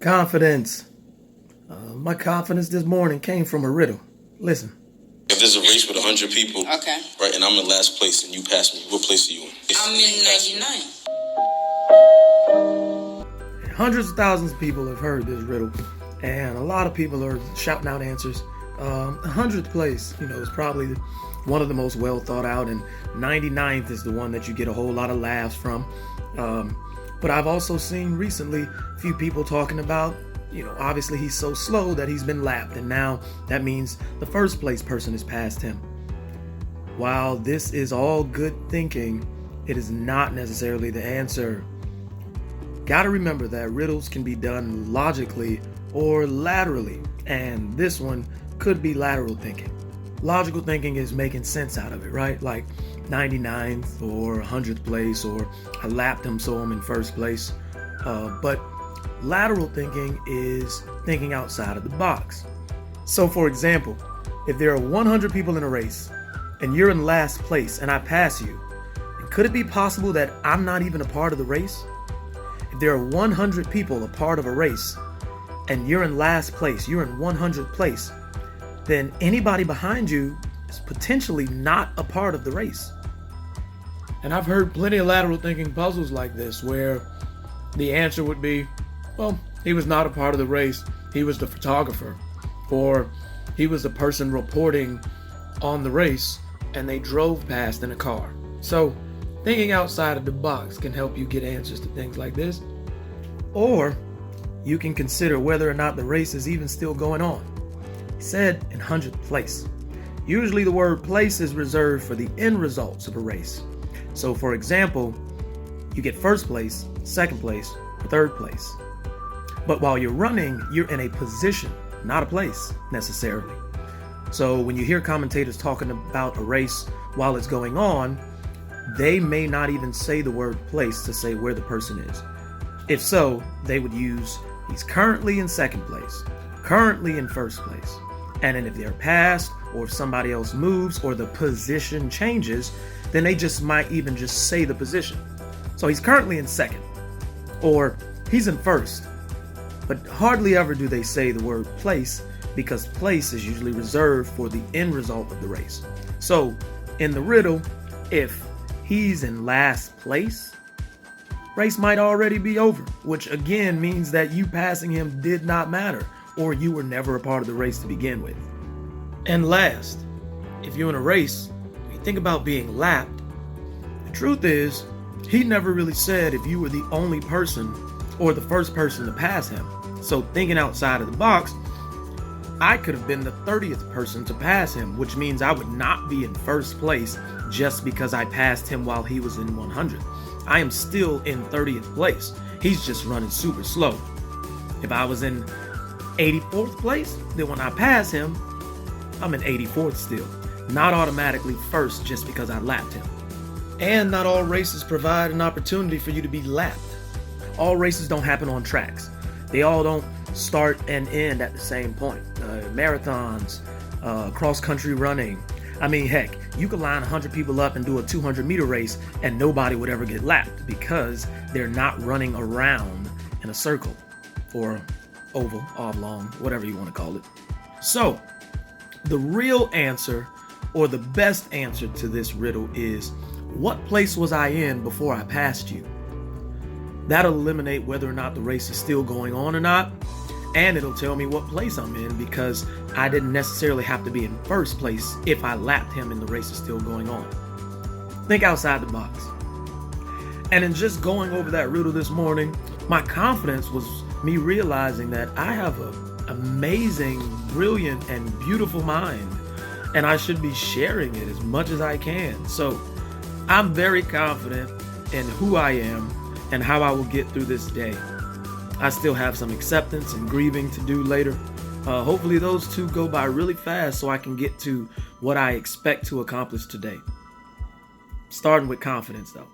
Confidence. My confidence this morning came from a riddle. Listen. If there's a race with 100 people, okay, right, and I'm in last place and you pass me, what place are you in? I'm in 99. Hundreds of thousands of people have heard this riddle, and a lot of people are shouting out answers. 100th place, is probably one of the most well thought out, and 99th is the one that you get a whole lot of laughs from. But I've also seen recently a few people talking about, obviously he's so slow that he's been lapped, and now that means the first place person has passed him. While this is all good thinking, it is not necessarily the answer. Gotta remember that riddles can be done logically or laterally, and this one could be lateral thinking. Logical thinking is making sense out of it, right? Like 99th or 100th place, or I lapped him so I'm in first place. But lateral thinking is thinking outside of the box. So for example, if there are 100 people in a race and you're in last place and I pass you, could it be possible that I'm not even a part of the race? If there are 100 people a part of a race and you're in last place, you're in 100th place, then anybody behind you is potentially not a part of the race. And I've heard plenty of lateral thinking puzzles like this where the answer would be, well, he was not a part of the race, he was the photographer, or he was the person reporting on the race and they drove past in a car. So thinking outside of the box can help you get answers to things like this. Or you can consider whether or not the race is even still going on. He said in 100th place. Usually the word place is reserved for the end results of a race. So for example, you get first place, second place, or third place. But while you're running, you're in a position, not a place necessarily. So when you hear commentators talking about a race while it's going on, they may not even say the word place to say where the person is. If so, they would use he's currently in second place, currently in first place. And then if they're passed, or if somebody else moves, or the position changes, then they just might even just say the position. So he's currently in second, or he's in first. But hardly ever do they say the word place, because place is usually reserved for the end result of the race. So in the riddle, if he's in last place, race might already be over, which again means that you passing him did not matter, or you were never a part of the race to begin with. And last, if you're in a race, you think about being lapped, the truth is, he never really said if you were the only person or the first person to pass him. So thinking outside of the box, I could have been the 30th person to pass him, which means I would not be in first place just because I passed him while he was in 100. I am still in 30th place. He's just running super slow. If I was in 84th place, then when I pass him, I'm in 84th still. Not automatically first just because I lapped him. And not all races provide an opportunity for you to be lapped. All races don't happen on tracks. They all don't start and end at the same point. Marathons, cross-country running. I mean, heck, you could line 100 people up and do a 200-meter race and nobody would ever get lapped because they're not running around in a circle or oval, oblong, whatever you want to call it. So, the real answer, or the best answer to this riddle is, what place was I in before I passed you? That'll eliminate whether or not the race is still going on or not, and it'll tell me what place I'm in because I didn't necessarily have to be in first place if I lapped him and the race is still going on. Think outside the box. And in just going over that riddle this morning, my confidence was me realizing that I have an amazing, brilliant, and beautiful mind, and I should be sharing it as much as I can. So I'm very confident in who I am and how I will get through this day. I still have some acceptance and grieving to do later. Hopefully those two go by really fast so I can get to what I expect to accomplish today. Starting with confidence though.